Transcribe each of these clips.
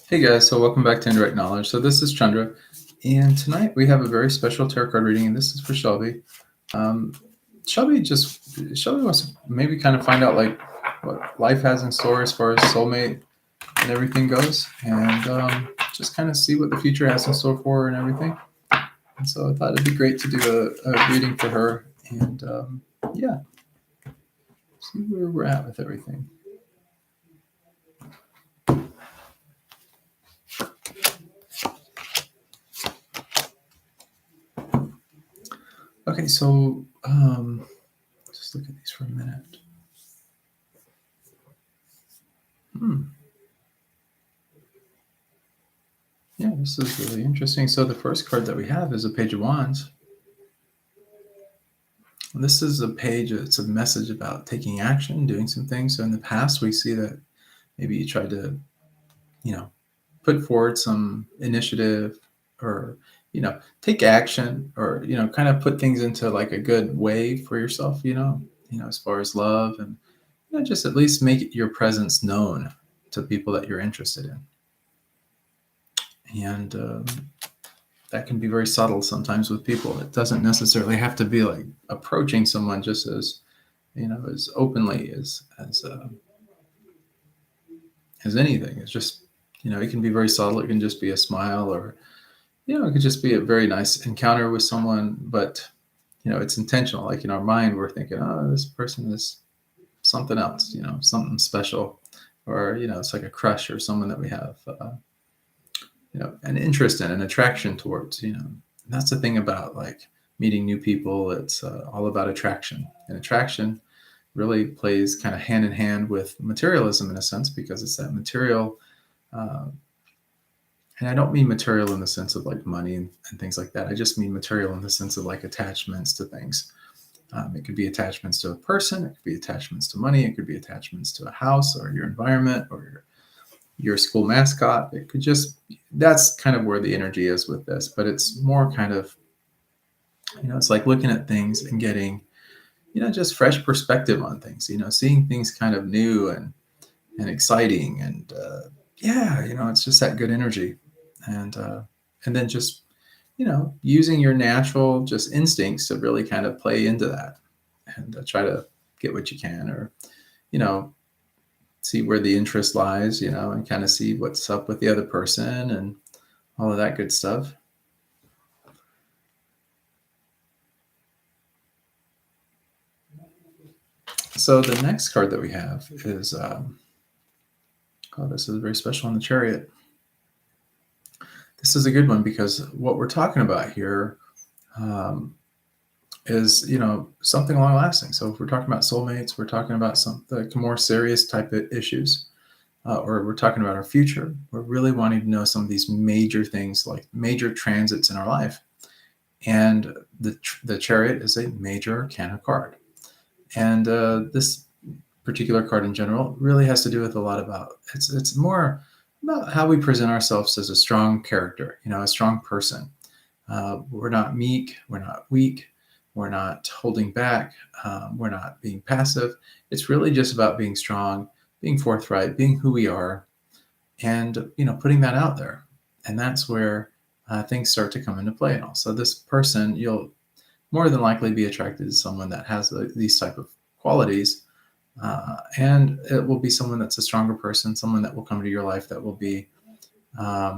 Hey guys, so welcome back to Indirect Knowledge. So this is Chandra, and tonight we have a very special tarot card reading, and this is for Shelby. Um, Shelby wants to maybe kind of find out like what life has in store as far as soulmate and everything goes, and just kind of see what the future has in store for her and everything. And so I thought it'd be great to do a reading for her, and yeah, see where we're at with everything. Okay, so just look at these for a minute. Yeah, this is really interesting. So the first card that we have is a Page of Wands. And this is a page, it's a message about taking action, doing some things. So in the past, we see that maybe you tried to, put forward some initiative or, take action or, kind of put things into like a good way for yourself, as far as love and, just at least make your presence known to people that you're interested in. And that can be very subtle sometimes with people. It doesn't necessarily have to be like approaching someone just as, as openly as anything. It's just, it can be very subtle. It can just be a smile or, it could just be a very nice encounter with someone, but, it's intentional. Like in our mind, we're thinking, oh, this person is something else, something special, or, it's like a crush or someone that we have, an interest in, an attraction towards, And that's the thing about like meeting new people. It's all about attraction, and attraction really plays kind of hand in hand with materialism in a sense, because it's that material. And I don't mean material in the sense of like money and things like that. I just mean material in the sense of like attachments to things. It could be attachments to a person. It could be attachments to money. It could be attachments to a house or your environment or your school mascot. It could just, that's kind of where the energy is with this, but it's more kind of, it's like looking at things and getting, just fresh perspective on things, seeing things kind of new and exciting. And yeah, it's just that good energy. And then just, using your natural just instincts to really kind of play into that and try to get what you can, or, see where the interest lies, and kind of see what's up with the other person and all of that good stuff. So the next card that we have is, this is very special on the Chariot. This is a good one because what we're talking about here is, something long lasting. So if we're talking about soulmates, we're talking about some like more serious type of issues, or we're talking about our future. We're really wanting to know some of these major things, like major transits in our life. And the Chariot is a major arcana card. And this particular card in general really has to do with a lot about, it's more about how we present ourselves as a strong character, a strong person. We're not meek, we're not weak, we're not holding back, we're not being passive. It's really just about being strong, being forthright, being who we are, and putting that out there. And that's where things start to come into play. And also, this person, you'll more than likely be attracted to someone that has these type of qualities, and it will be someone that's a stronger person, someone that will come to your life that will be, I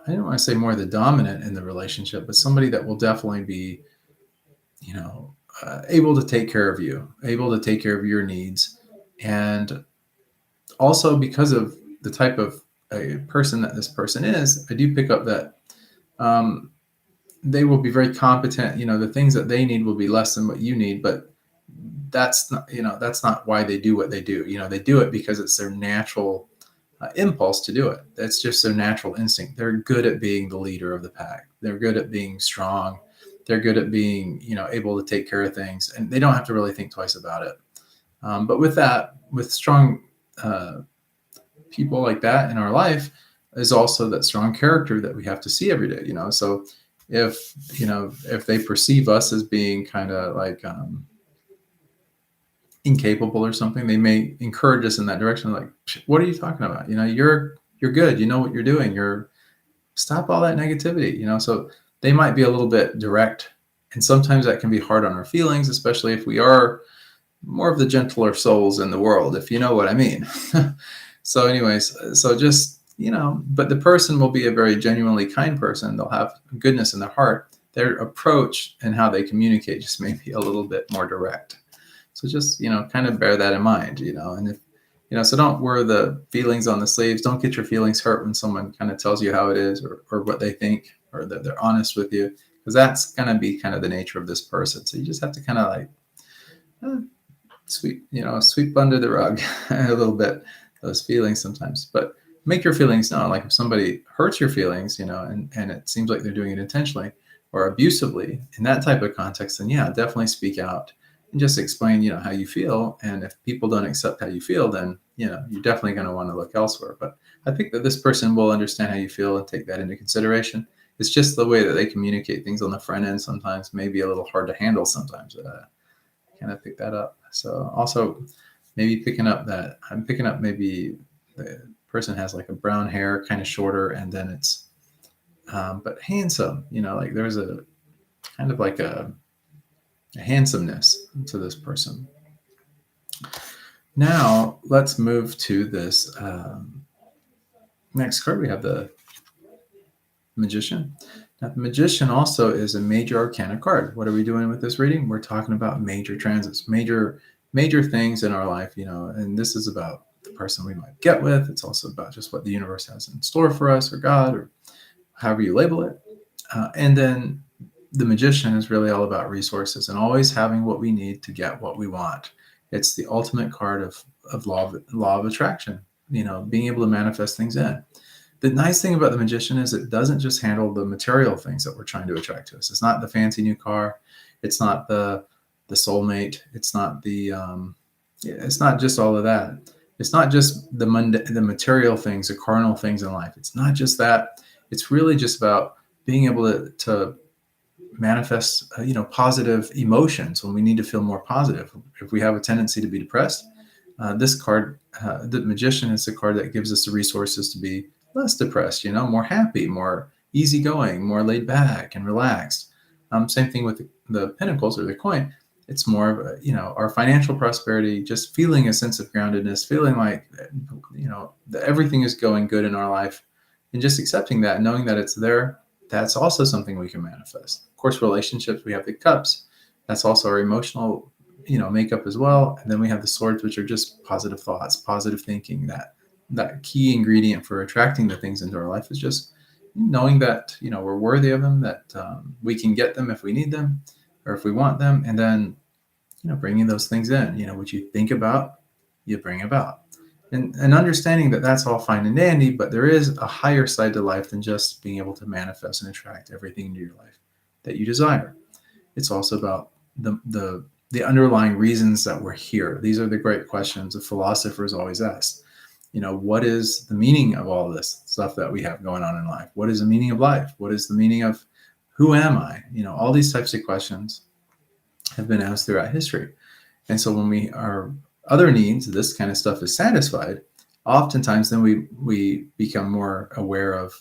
don't want to say more the dominant in the relationship, but somebody that will definitely be, able to take care of you, able to take care of your needs. And also because of the type of a person that this person is, I do pick up that they will be very competent. The things that they need will be less than what you need, but that's not why they do what they do. They do it because it's their natural impulse to do it. That's just their natural instinct. They're good at being the leader of the pack. They're good at being strong. They're good at being, able to take care of things, and they don't have to really think twice about it. But with strong people like that in our life is also that strong character that we have to see every day. So if they perceive us as being kind of like, incapable or something, they may encourage us in that direction. Like, what are you talking about? You're good. You know what you're doing. Stop all that negativity. So they might be a little bit direct, and sometimes that can be hard on our feelings, especially if we are more of the gentler souls in the world, if you know what I mean. So, anyways, so just, but the person will be a very genuinely kind person. They'll have goodness in their heart. Their approach and how they communicate just may be a little bit more direct. So just, kind of bear that in mind, and if, so don't wear the feelings on the sleeves. Don't get your feelings hurt when someone kind of tells you how it is, or what they think, or that they're honest with you, because that's going to be kind of the nature of this person. So you just have to kind of like, eh, sweep under the rug a little bit, those feelings sometimes, but make your feelings known. Like if somebody hurts your feelings, and it seems like they're doing it intentionally or abusively in that type of context, then yeah, definitely speak out and just explain, how you feel. And if people don't accept how you feel, then, you're definitely going to want to look elsewhere. But I think that this person will understand how you feel and take that into consideration. It's just the way that they communicate things on the front end sometimes may be a little hard to handle sometimes. Kind of pick that up. So also maybe I'm picking up maybe the person has like a brown hair, kind of shorter, and then it's, but handsome, like there's a kind of like a handsomeness to this person. Now let's move to this next card. We have the Magician. Now, the Magician also is a major arcana card. What are we doing with this reading? We're talking about major transits, major things in our life, and this is about the person we might get with. It's also about just what the universe has in store for us, or God, or however you label it. And then the Magician is really all about resources and always having what we need to get what we want. It's the ultimate card of law of attraction, being able to manifest things in. The nice thing about the Magician is it doesn't just handle the material things that we're trying to attract to us. It's not the fancy new car. It's not the soulmate. It's not it's not just all of that. It's not just the material things, the carnal things in life. It's not just that. It's really just about being able to manifest, positive emotions when we need to feel more positive. If we have a tendency to be depressed, this card, the Magician, is the card that gives us the resources to be less depressed, more happy, more easygoing, more laid back and relaxed. Same thing with the Pentacles or the coin. It's more of our financial prosperity, just feeling a sense of groundedness, feeling like, that everything is going good in our life, and just accepting that, knowing that it's there. That's also something we can manifest. Of course, relationships, we have the Cups. That's also our emotional, makeup as well. And then we have the Swords, which are just positive thoughts, positive thinking. That key ingredient for attracting the things into our life is just knowing that, we're worthy of them, that we can get them if we need them or if we want them. And then, bringing those things in, what you think about, you bring about. And understanding that that's all fine and dandy, but there is a higher side to life than just being able to manifest and attract everything into your life that you desire. It's also about the underlying reasons that we're here. These are the great questions the philosophers always ask. What is the meaning of all this stuff that we have going on in life? What is the meaning of life? What is the meaning of who am I? All these types of questions have been asked throughout history. And so when our other needs, this kind of stuff is satisfied, oftentimes then we become more aware of,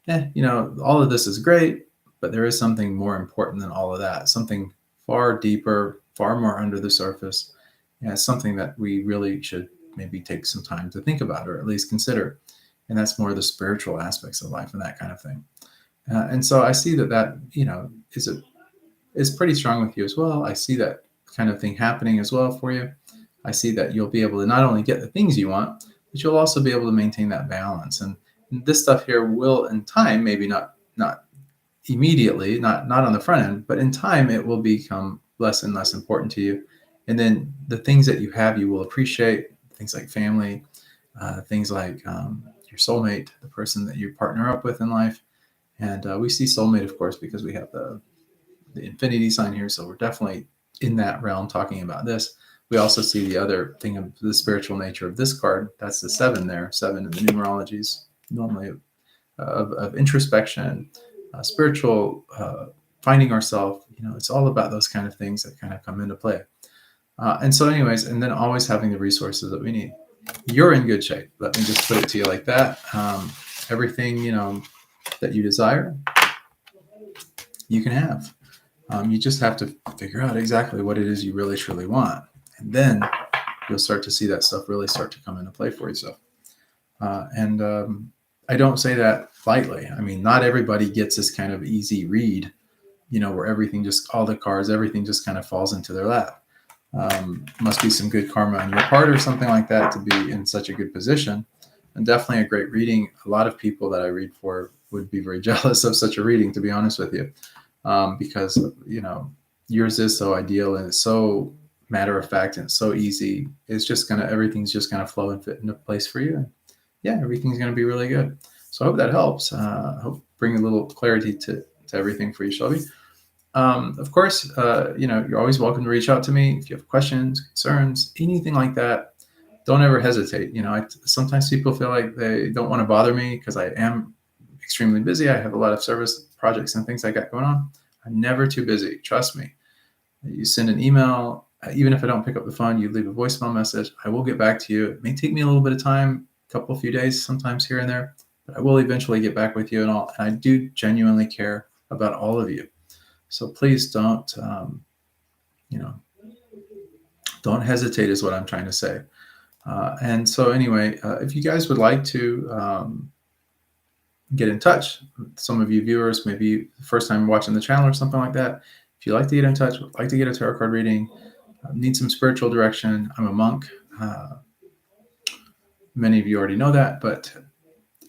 all of this is great, but there is something more important than all of that, something far deeper, far more under the surface. Something that we really should maybe take some time to think about, or at least consider. And that's more the spiritual aspects of life and that kind of thing. And so I see that is pretty strong with you as well. I see that kind of thing happening as well for you. I see that you'll be able to not only get the things you want, but you'll also be able to maintain that balance. And this stuff here will, in time, maybe not immediately, not on the front end, but in time, it will become less and less important to you. And then the things that you have, you will appreciate, things like family, things like your soulmate, the person that you partner up with in life. And we see soulmate, of course, because we have the infinity sign here. So we're definitely in that realm talking about this. We also see the other thing of the spiritual nature of this card. That's the 7 there, 7 in the numerologies, normally of introspection, spiritual, finding ourselves. It's all about those kind of things that kind of come into play. And so anyways, and then always having the resources that we need. You're in good shape. Let me just put it to you like that. Everything, that you desire, you can have. You just have to figure out exactly what it is you really truly want. And then you'll start to see that stuff really start to come into play for yourself. And I don't say that lightly. I mean, not everybody gets this kind of easy read, where everything just, all the cards, everything just kind of falls into their lap. Must be some good karma on your part or something like that to be in such a good position. And definitely a great reading. A lot of people that I read for would be very jealous of such a reading, to be honest with you, because, yours is so ideal and it's so matter of fact and it's so easy. It's just everything's just gonna flow and fit into place for you. And yeah, everything's gonna be really good. So I hope that helps. Hope bring a little clarity to everything for you, Shelby. Of course, you're always welcome to reach out to me if you have questions, concerns, anything like that. Don't ever hesitate. Sometimes people feel like they don't want to bother me because I am extremely busy. I have a lot of service projects and things I got going on. I'm never too busy. Trust me. You send an email, even if I don't pick up the phone, you leave a voicemail message. I will get back to you. It may take me a little bit of time, a few days, sometimes here and there, but I will eventually get back with you and all. And I do genuinely care about all of you. So please don't hesitate is what I'm trying to say. And so anyway, if you guys would like to get in touch, some of you viewers, maybe the first time watching the channel or something like that, if you'd like to get in touch, would like to get a tarot card reading, need some spiritual direction, I'm a monk. Many of you already know that, but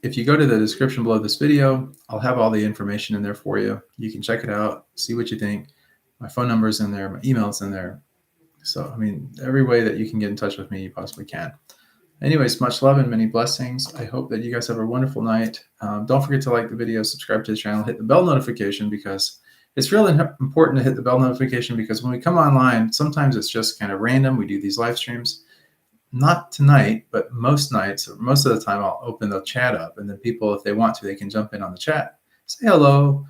if you go to the description below this video, I'll have all the information in there for you. You can check it out, see what you think. My phone number is in there, my email is in there. So, I mean, every way that you can get in touch with me, you possibly can. Anyways, much love and many blessings. I hope that you guys have a wonderful night. Don't forget to like the video, subscribe to the channel, hit the bell notification, because it's really important to hit the bell notification, because when we come online, sometimes it's just kind of random. We do these live streams. Not tonight, but most nights, or most of the time, I'll open the chat up, and then people, if they want to, they can jump in on the chat, say hello,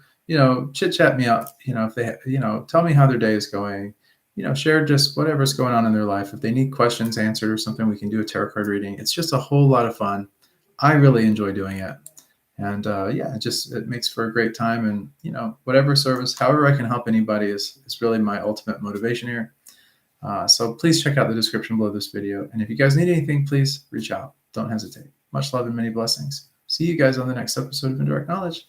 chit chat me up, if they, tell me how their day is going, share just whatever's going on in their life. If they need questions answered or something, we can do a tarot card reading. It's just a whole lot of fun. I really enjoy doing it. And yeah, it makes for a great time. And, whatever service, however I can help anybody is really my ultimate motivation here. So please check out the description below this video. And if you guys need anything, please reach out. Don't hesitate. Much love and many blessings. See you guys on the next episode of Indirect Knowledge.